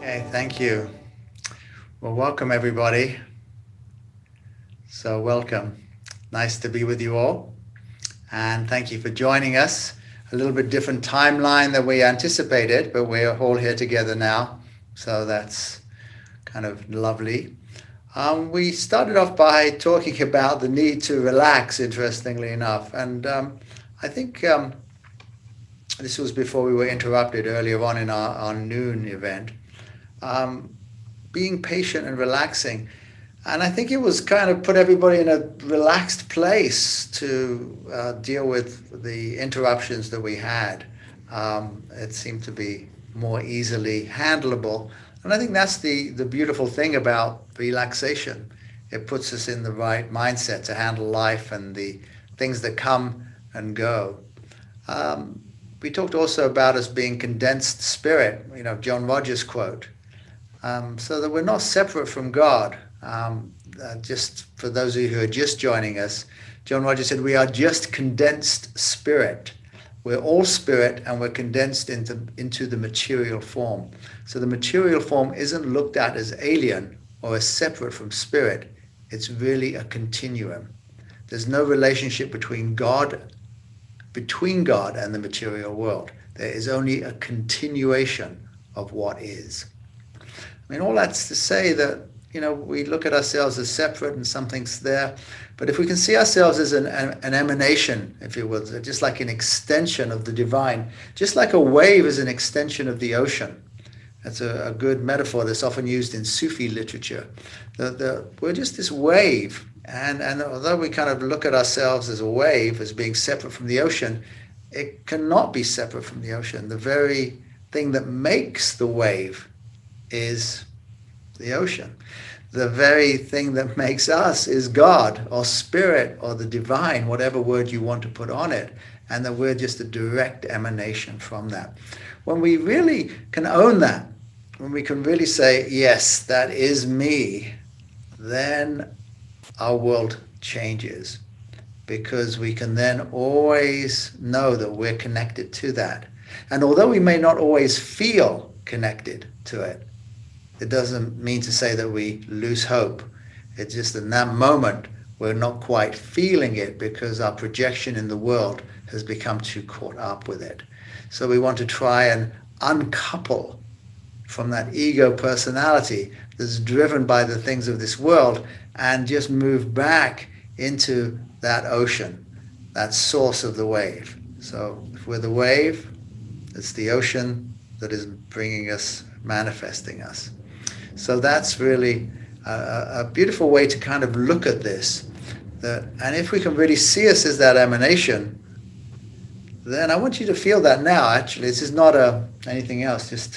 Okay, thank you. Well, welcome everybody. So welcome. Nice to be with you all. And thank you for joining us. A little bit different timeline than we anticipated, but we're all here together now. So that's kind of lovely. We started off by talking about the need to relax, interestingly enough. And I think this was before we were interrupted earlier on in our noon event. Being patient and relaxing. And I think it was kind of put everybody in a relaxed place to deal with the interruptions that we had. It seemed to be more easily handleable. And I think that's the beautiful thing about relaxation. It puts us in the right mindset to handle life and the things that come and go. We talked also about us being condensed spirit, John Rogers' quote. So that we're not separate from God. Just for those of you who are just joining us, John Rogers said, we are just condensed spirit. We're all spirit and we're condensed into the material form. So the material form isn't looked at as alien or as separate from spirit. It's really a continuum. There's no relationship between God and the material world. There is only a continuation of what is. I mean, all that's to say that, we look at ourselves as separate and something's there. But if we can see ourselves as an emanation, if you will, just like an extension of the divine, just like a wave is an extension of the ocean. That's a good metaphor that's often used in Sufi literature. We're just this wave. And although we kind of look at ourselves as a wave, as being separate from the ocean, it cannot be separate from the ocean. The very thing that makes the wave is the ocean. The very thing that makes us is God or spirit or the divine, whatever word you want to put on it, and that we're just a direct emanation from that. When we really can own that, when we can really say, yes, that is me, then our world changes, because we can then always know that we're connected to that. And although we may not always feel connected to it, it doesn't mean to say that we lose hope. It's just in that moment we're not quite feeling it because our projection in the world has become too caught up with it. So we want to try and uncouple from that ego personality that's driven by the things of this world and just move back into that ocean, that source of the wave. So if we're the wave, it's the ocean that is bringing us, manifesting us. So that's really a beautiful way to kind of look at this. And if we can really see us as that emanation, then I want you to feel that now. Actually, this is not anything else. Just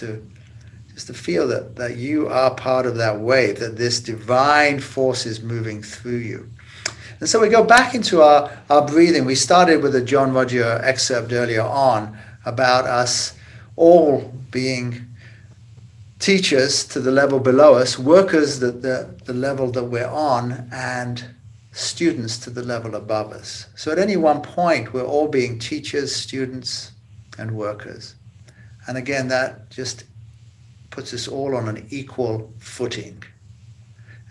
Just to feel that you are part of that wave, that this divine force is moving through you. And so we go back into our breathing. We started with a John Roger excerpt earlier on about us all being teachers to the level below us, workers at the level that we're on, and students to the level above us. So at any one point, we're all being teachers, students, and workers. And again, that just puts us all on an equal footing.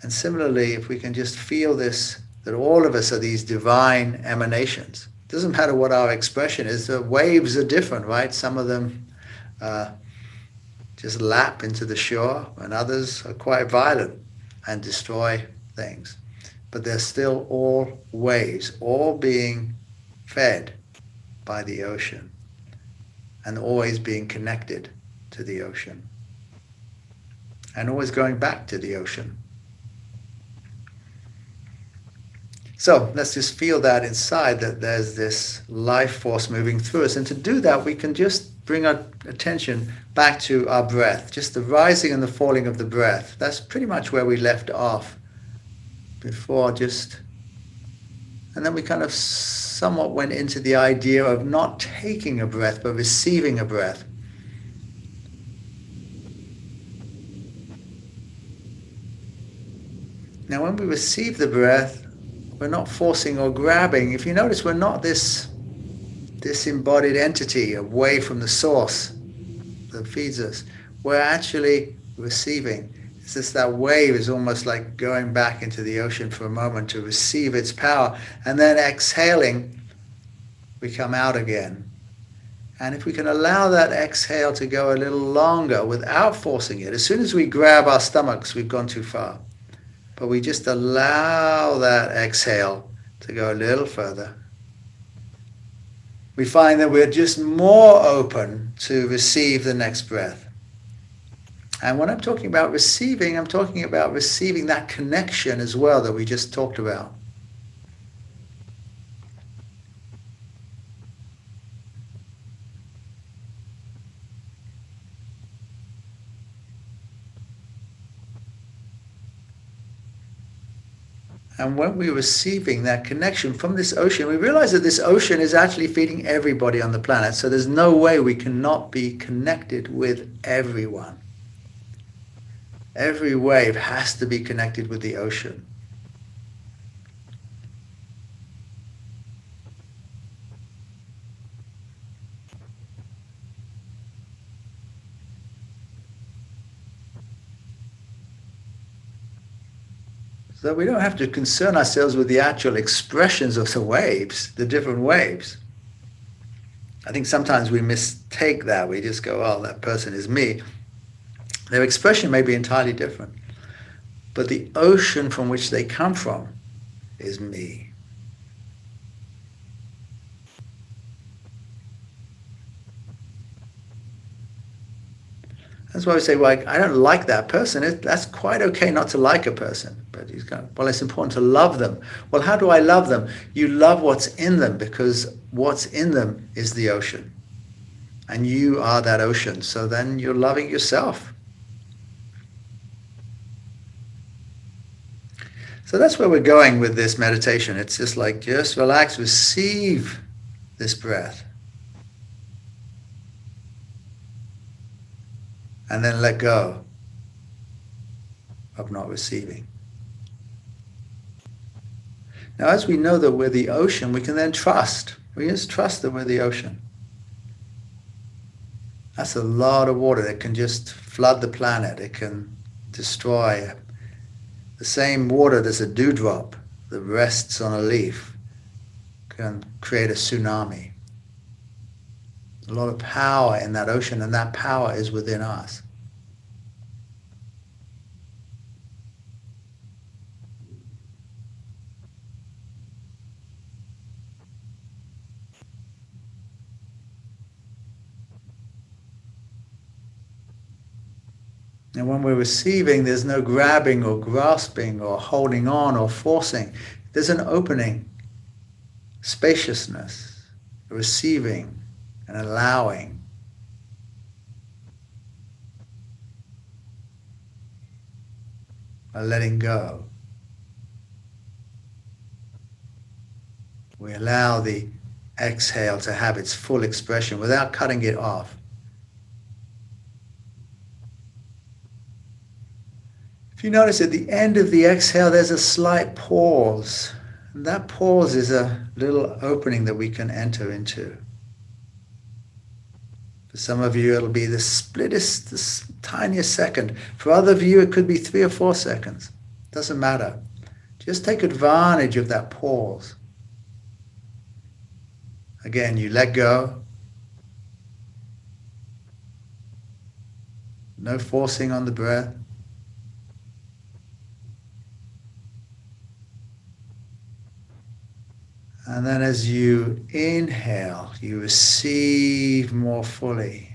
And similarly, if we can just feel this, that all of us are these divine emanations. It doesn't matter what our expression is, the waves are different, right? Some of them just lap into the shore, and others are quite violent and destroy things. But they're still all waves, all being fed by the ocean and always being connected to the ocean and always going back to the ocean. So let's just feel that inside, that there's this life force moving through us. And to do that, we can just bring our attention back to our breath, just the rising and the falling of the breath. That's pretty much where we left off before, and then we kind of somewhat went into the idea of not taking a breath, but receiving a breath. Now, when we receive the breath, we're not forcing or grabbing. If you notice, we're not this disembodied entity away from the source that feeds us. We're actually receiving. It's just that wave is almost like going back into the ocean for a moment to receive its power, and then exhaling, we come out again. And if we can allow that exhale to go a little longer without forcing it, as soon as we grab our stomachs, we've gone too far. But we just allow that exhale to go a little further. We find that we're just more open to receive the next breath. And when I'm talking about receiving, I'm talking about receiving that connection as well that we just talked about. And when we're receiving that connection from this ocean, we realize that this ocean is actually feeding everybody on the planet. So there's no way we cannot be connected with everyone. Every wave has to be connected with the ocean. So we don't have to concern ourselves with the actual expressions of the waves, the different waves. I think sometimes we mistake that. We just go, oh, that person is me. Their expression may be entirely different, but the ocean from which they come from is me. That's why we say, well, I don't like that person. That's quite okay not to like a person. But he's going, well, it's important to love them. Well, how do I love them? You love what's in them, because what's in them is the ocean. And you are that ocean. So then you're loving yourself. So that's where we're going with this meditation. It's just like, just relax, receive this breath. And then let go of not receiving. Now, as we know that we're the ocean, we can then trust. We just trust that we're the ocean. That's a lot of water that can just flood the planet. It can destroy. The same water that's a dewdrop that rests on a leaf can create a tsunami. A lot of power in that ocean, and that power is within us. And when we're receiving, there's no grabbing or grasping or holding on or forcing. There's an opening, spaciousness, receiving and allowing. by letting go. We allow the exhale to have its full expression without cutting it off. If you notice at the end of the exhale, there's a slight pause. And that pause is a little opening that we can enter into. For some of you, it'll be the splittest, the tiniest second. For other of you, it could be 3 or 4 seconds. Doesn't matter. Just take advantage of that pause. Again, you let go. No forcing on the breath. And then as you inhale, you receive more fully.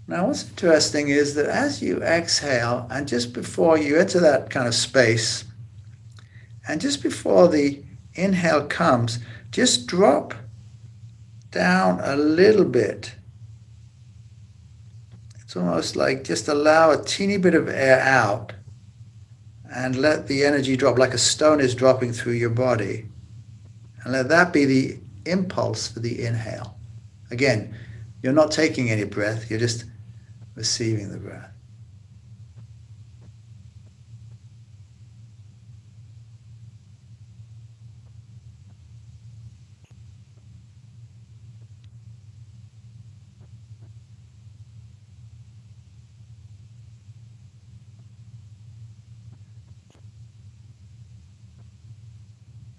Now, what's interesting is that as you exhale, and just before you enter that kind of space, and just before the inhale comes, just drop down a little bit. It's almost like just allow a teeny bit of air out and let the energy drop like a stone is dropping through your body. And let that be the impulse for the inhale. Again, you're not taking any breath, you're just receiving the breath.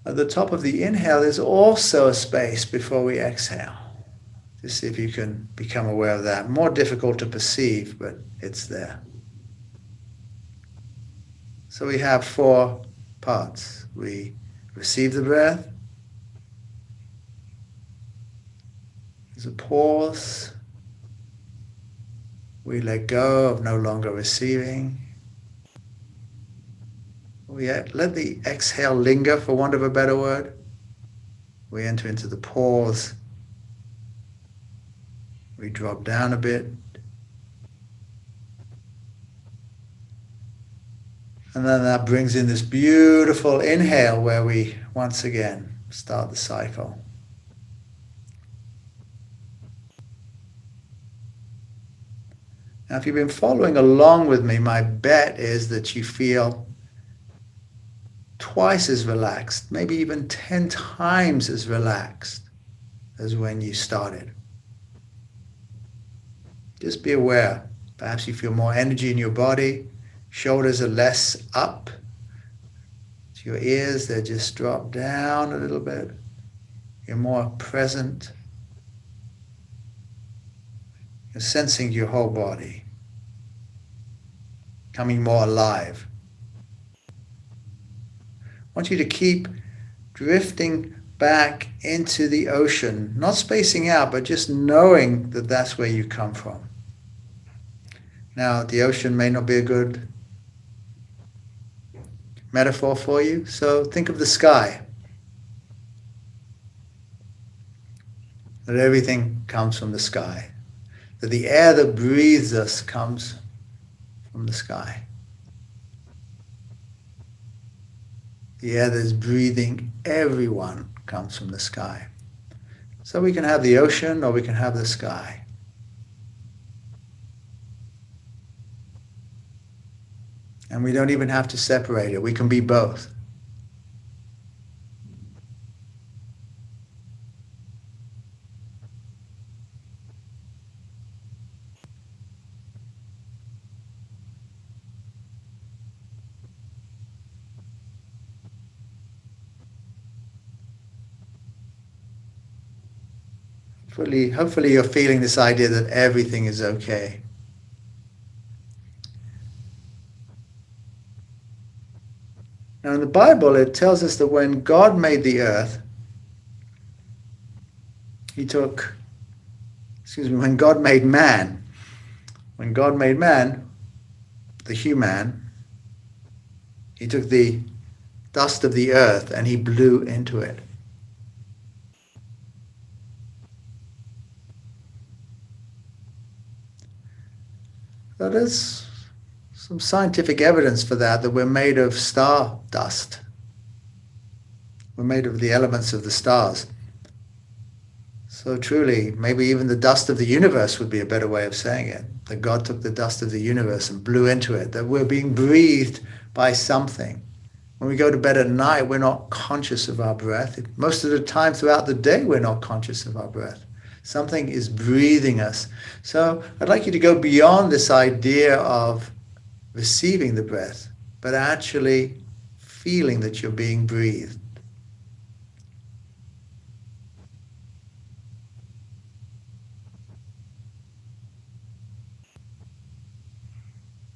At the top of the inhale, there's also a space before we exhale. Just see if you can become aware of that. More difficult to perceive, but it's there. So we have 4 parts. We receive the breath. There's a pause. We let go of no longer receiving. We let the exhale linger, for want of a better word. We enter into the pause. We drop down a bit. And then that brings in this beautiful inhale where we once again start the cycle. Now, if you've been following along with me, my bet is that you feel twice as relaxed, maybe even 10 times as relaxed as when you started. Just be aware. Perhaps you feel more energy in your body. Shoulders are less up to your ears. They just drop down a little bit. You're more present. You're sensing your whole body, coming more alive. I want you to keep drifting back into the ocean, not spacing out, but just knowing that that's where you come from. Now, the ocean may not be a good metaphor for you, so think of the sky. That everything comes from the sky. That the air that breathes us comes from the sky. The air that is breathing everyone comes from the sky. So we can have the ocean or we can have the sky. And we don't even have to separate it. We can be both. Hopefully you're feeling this idea that everything is okay. Now in the Bible, it tells us that when God made the earth, when God made man, the human, he took the dust of the earth and he blew into it. So there's some scientific evidence for that we're made of star dust. We're made of the elements of the stars. So truly, maybe even the dust of the universe would be a better way of saying it. That God took the dust of the universe and blew into it. That we're being breathed by something. When we go to bed at night, we're not conscious of our breath. Most of the time throughout the day, we're not conscious of our breath. Something is breathing us. So I'd like you to go beyond this idea of receiving the breath, but actually feeling that you're being breathed.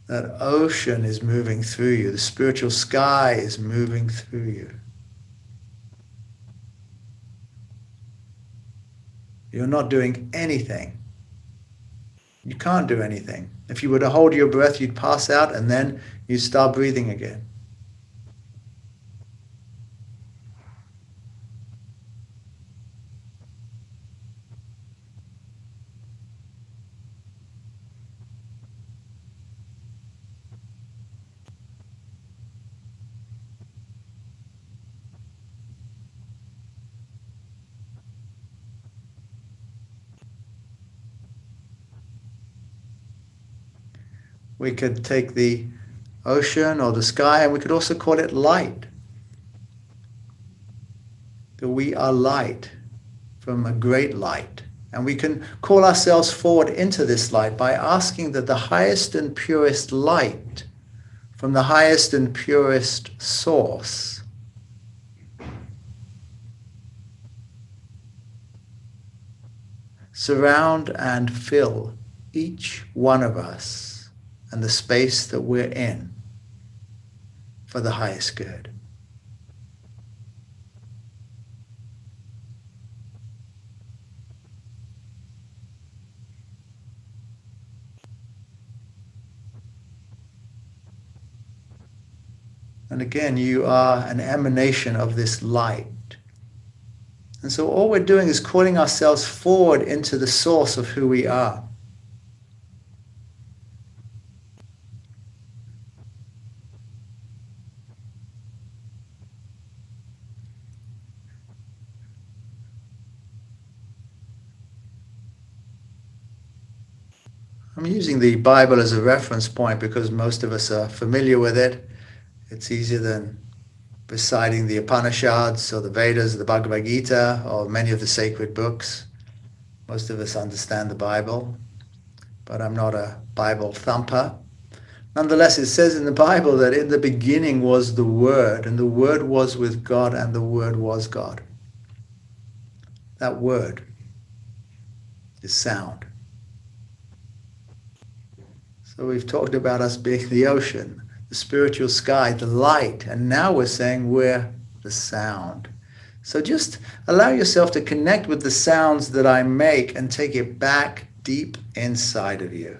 That ocean is moving through you. The spiritual sky is moving through you. You're not doing anything. You can't do anything. If you were to hold your breath, you'd pass out and then you'd start breathing again. We could take the ocean or the sky and we could also call it light. That we are light from a great light. And we can call ourselves forward into this light by asking that the highest and purest light from the highest and purest source surround and fill each one of us and the space that we're in for the highest good. And again, you are an emanation of this light. And so all we're doing is calling ourselves forward into the source of who we are. I'm using the Bible as a reference point because most of us are familiar with it. It's easier than reciting the Upanishads or the Vedas or the Bhagavad Gita or many of the sacred books. Most of us understand the Bible, but I'm not a Bible thumper. Nonetheless, it says in the Bible that in the beginning was the Word, and the Word was with God, and the Word was God. That Word is sound. So we've talked about us being the ocean, the spiritual sky, the light, and now we're saying we're the sound. So just allow yourself to connect with the sounds that I make and take it back deep inside of you.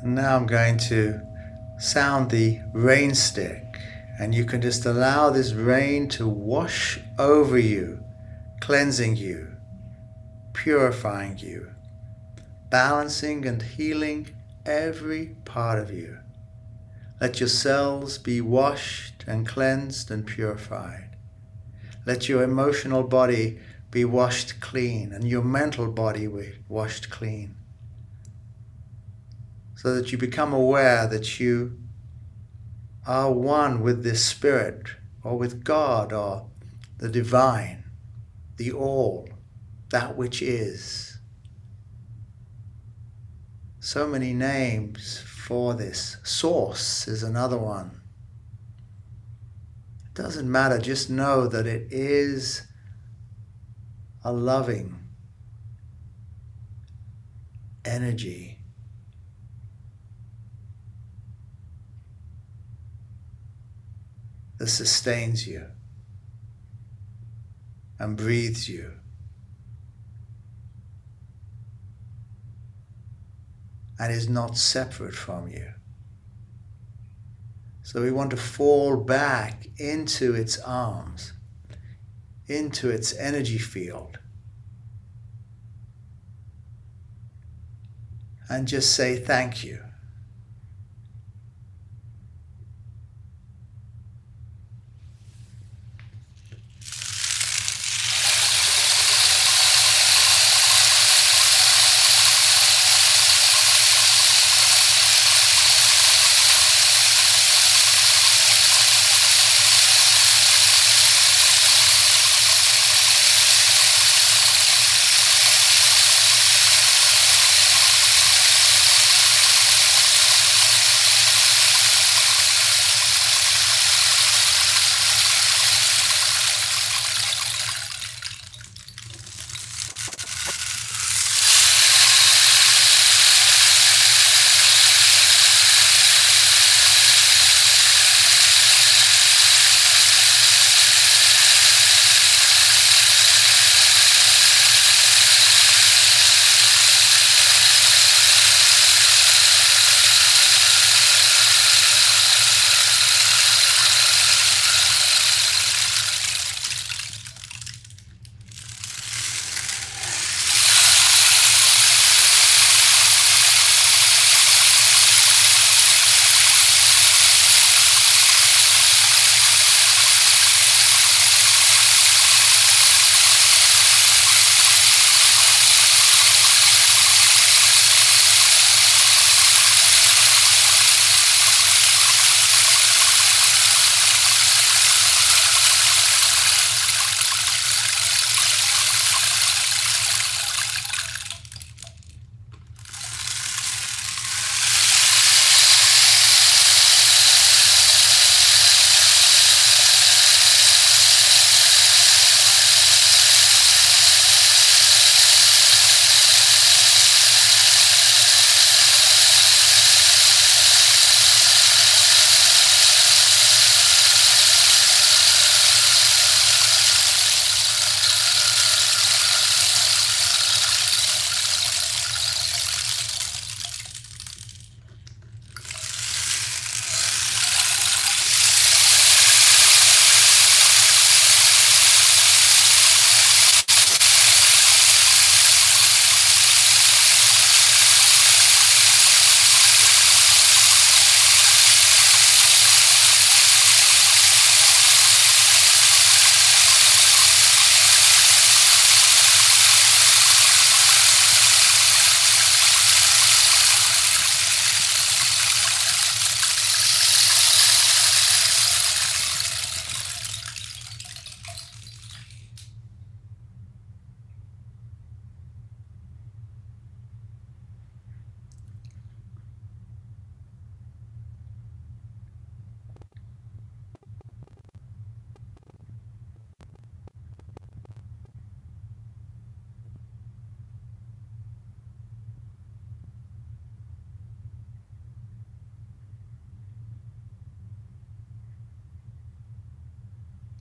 And now I'm going to sound the rain stick, and you can just allow this rain to wash over you, cleansing you, purifying you, balancing and healing every part of you. Let your cells be washed and cleansed and purified. Let your emotional body be washed clean and your mental body be washed clean, so that you become aware that you are one with this spirit, or with God, or the divine, the all, that which is. So many names for this. Source is another one. It doesn't matter, just know that it is a loving energy. That sustains you and breathes you. And is not separate from you. So we want to fall back into its arms, into its energy field, and just say thank you.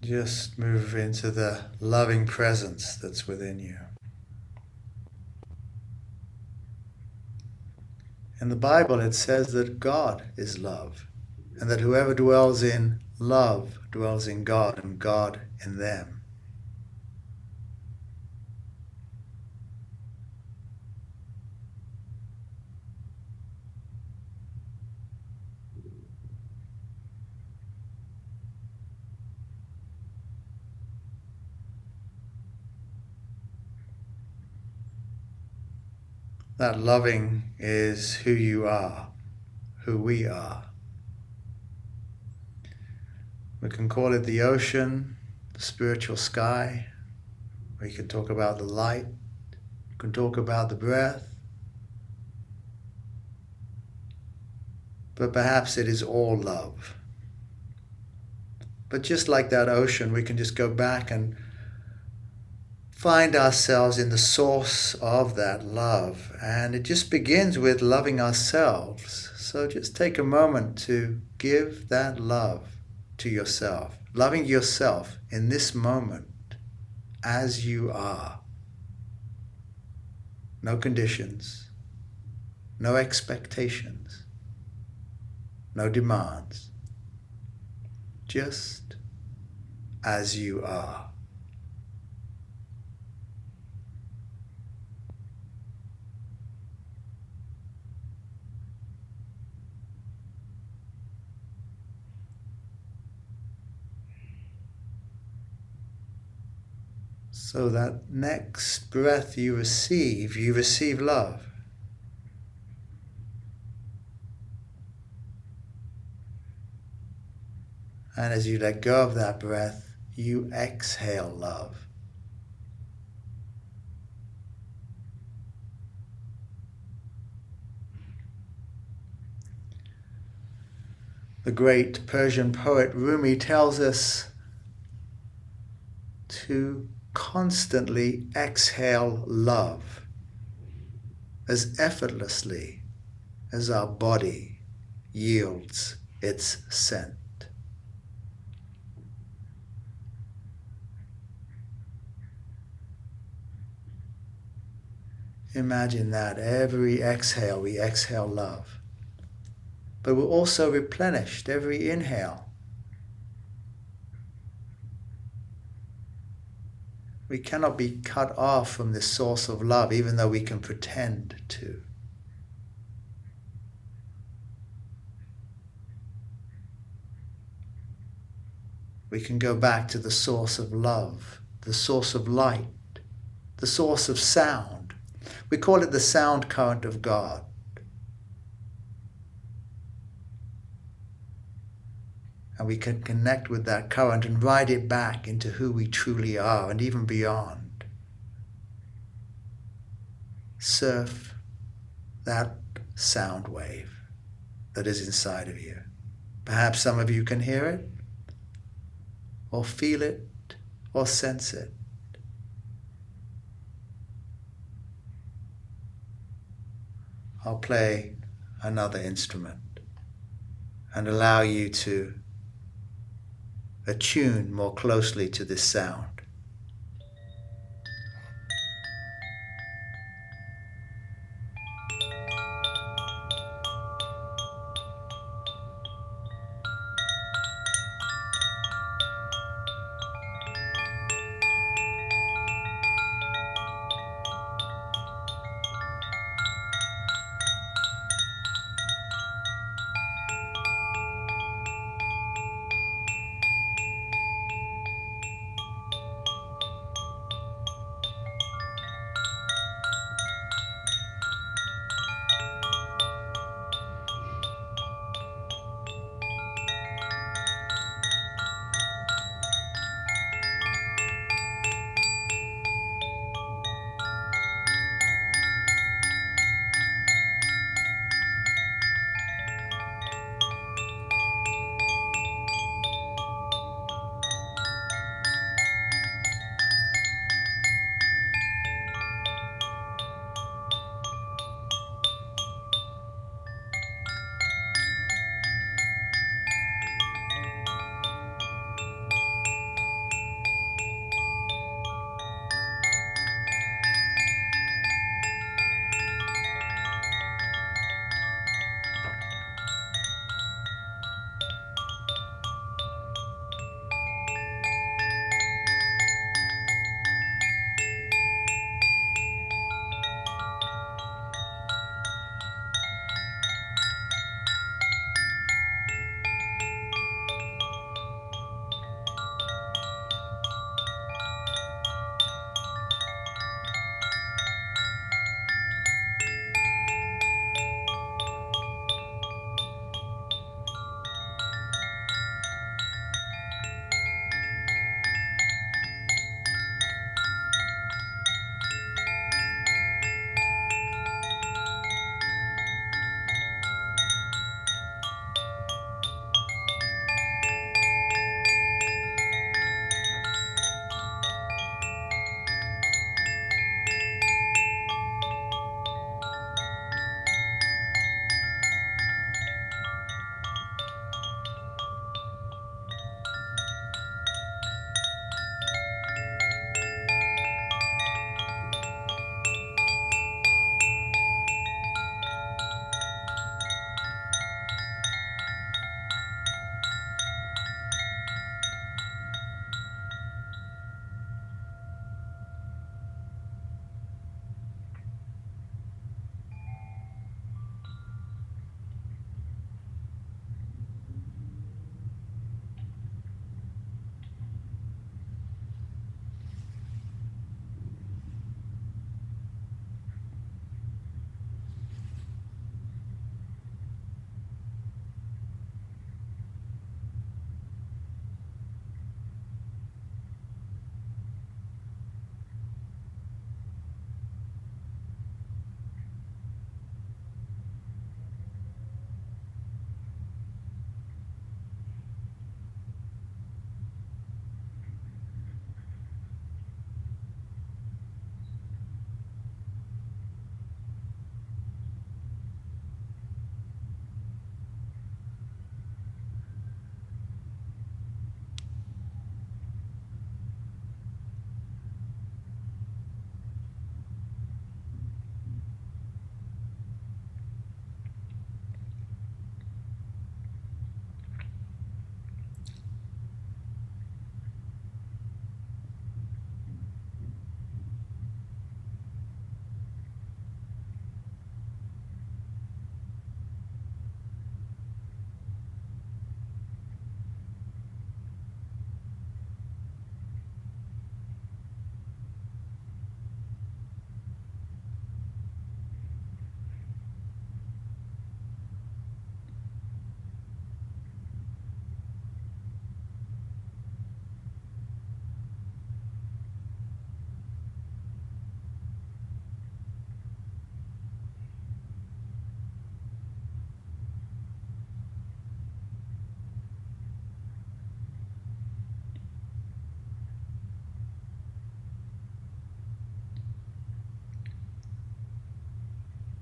Just move into the loving presence that's within you. In the Bible, it says that God is love, and that whoever dwells in love dwells in God, and God in them. That loving is who you are, who we are. We can call it the ocean, the spiritual sky. We can talk about the light. We can talk about the breath. But perhaps it is all love. But just like that ocean, we can just go back and find ourselves in the source of that love. And it just begins with loving ourselves. So just take a moment to give that love to yourself. Loving yourself in this moment as you are. No conditions, no expectations, no demands. Just as you are. So that next breath you receive love. And as you let go of that breath, you exhale love. The great Persian poet Rumi tells us to constantly exhale love as effortlessly as our body yields its scent. Imagine that every exhale we exhale love. But we're also replenished every inhale. We cannot be cut off from this source of love, even though we can pretend to. We can go back to the source of love, the source of light, the source of sound. We call it the sound current of God. And we can connect with that current and ride it back into who we truly are and even beyond. Surf that sound wave that is inside of you. Perhaps some of you can hear it, or feel it, or sense it. I'll play another instrument and allow you to attune more closely to this sound.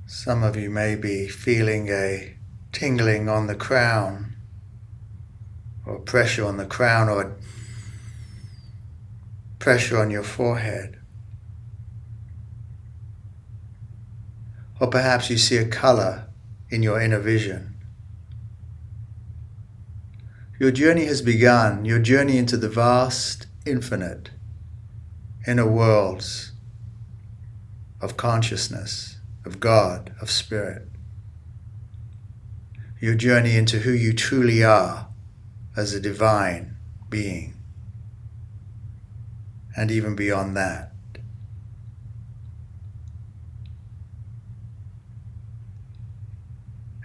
Some of you may be feeling a tingling on the crown, or pressure on the crown, or pressure on your forehead. Or perhaps you see a color in your inner vision. Your journey has begun, your journey into the vast, infinite, inner worlds of consciousness, of God, of Spirit. Your journey into who you truly are as a divine being, and even beyond that.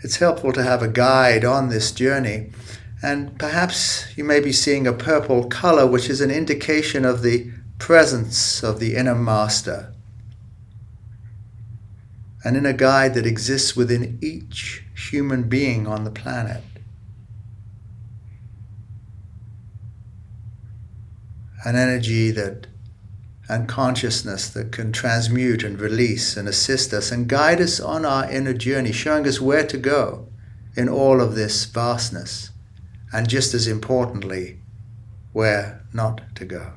It's helpful to have a guide on this journey, and perhaps you may be seeing a purple color, which is an indication of the presence of the inner master, an inner guide that exists within each human being on the planet. An energy and consciousness that can transmute and release and assist us and guide us on our inner journey, showing us where to go in all of this vastness, and just as importantly, where not to go.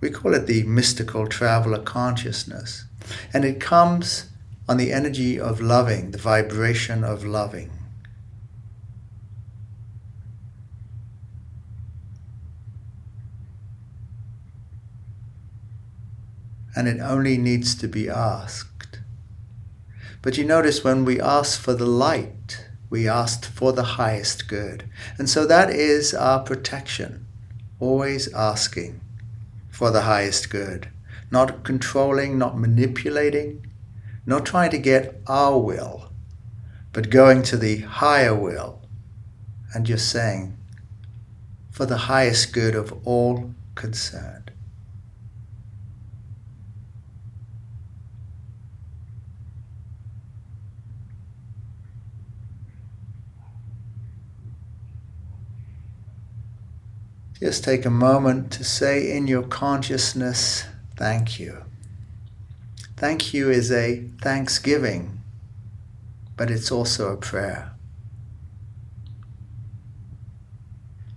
We call it the mystical traveler consciousness, and it comes on the energy of loving, the vibration of loving. And it only needs to be asked. But you notice when we ask for the light, we asked for the highest good. And so that is our protection, always asking for the highest good. Not controlling, not manipulating, not trying to get our will, but going to the higher will and just saying, for the highest good of all concerned. Just take a moment to say in your consciousness, thank you. Thank you is a thanksgiving, but it's also a prayer.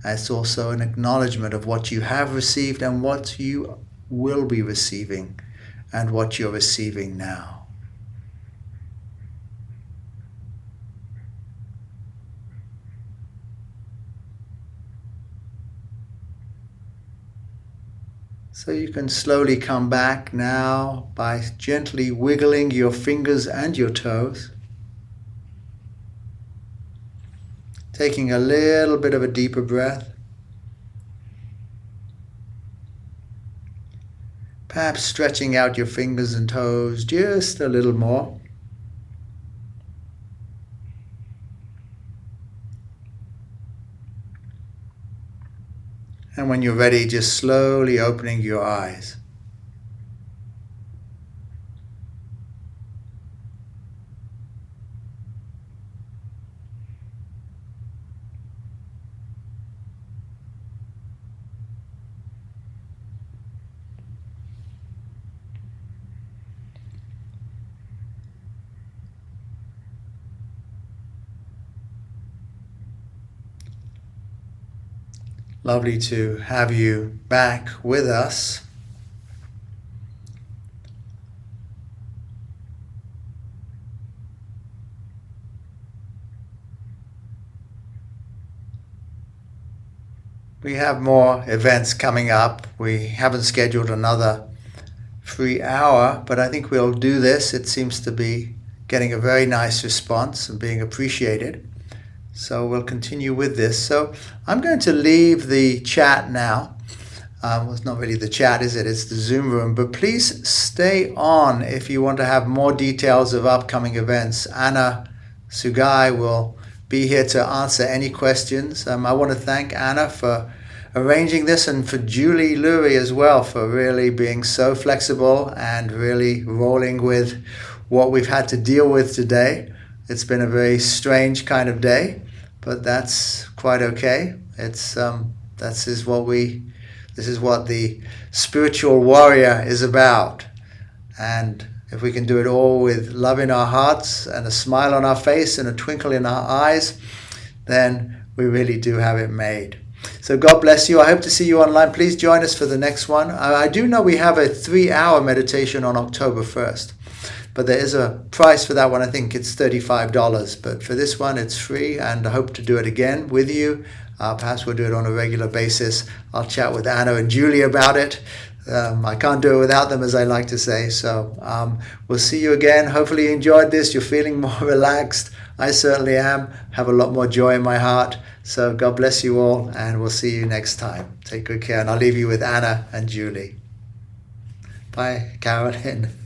It's also an acknowledgement of what you have received and what you will be receiving and what you're receiving now. So you can slowly come back now by gently wiggling your fingers and your toes. Taking a little bit of a deeper breath. Perhaps stretching out your fingers and toes just a little more. And when you're ready, just slowly opening your eyes. Lovely to have you back with us. We have more events coming up. We haven't scheduled another free hour, but I think we'll do this. It seems to be getting a very nice response and being appreciated. So we'll continue with this. So I'm going to leave the chat now. Well, it's not really the chat, is it? It's the Zoom room. But please stay on if you want to have more details of upcoming events. Anna Sugai will be here to answer any questions. I want to thank Anna for arranging this, and for Julie Lurie as well for really being so flexible and really rolling with what we've had to deal with today. It's been a very strange kind of day, but that's quite okay. This is what the spiritual warrior is about. And if we can do it all with love in our hearts and a smile on our face and a twinkle in our eyes, then we really do have it made. So God bless you. I hope to see you online. Please join us for the next one. I do know we have a 3-hour meditation on October 1st, but there is a price for that one. I think it's $35, but for this one it's free, and I hope to do it again with you. Perhaps we'll do it on a regular basis. I'll chat with Anna and Julie about it. I can't do it without them, as I like to say. So we'll see you again. Hopefully you enjoyed this. You're feeling more relaxed. I certainly am. Have a lot more joy in my heart. So God bless you all, and we'll see you next time. Take good care, and I'll leave you with Anna and Julie. Bye, Carolyn.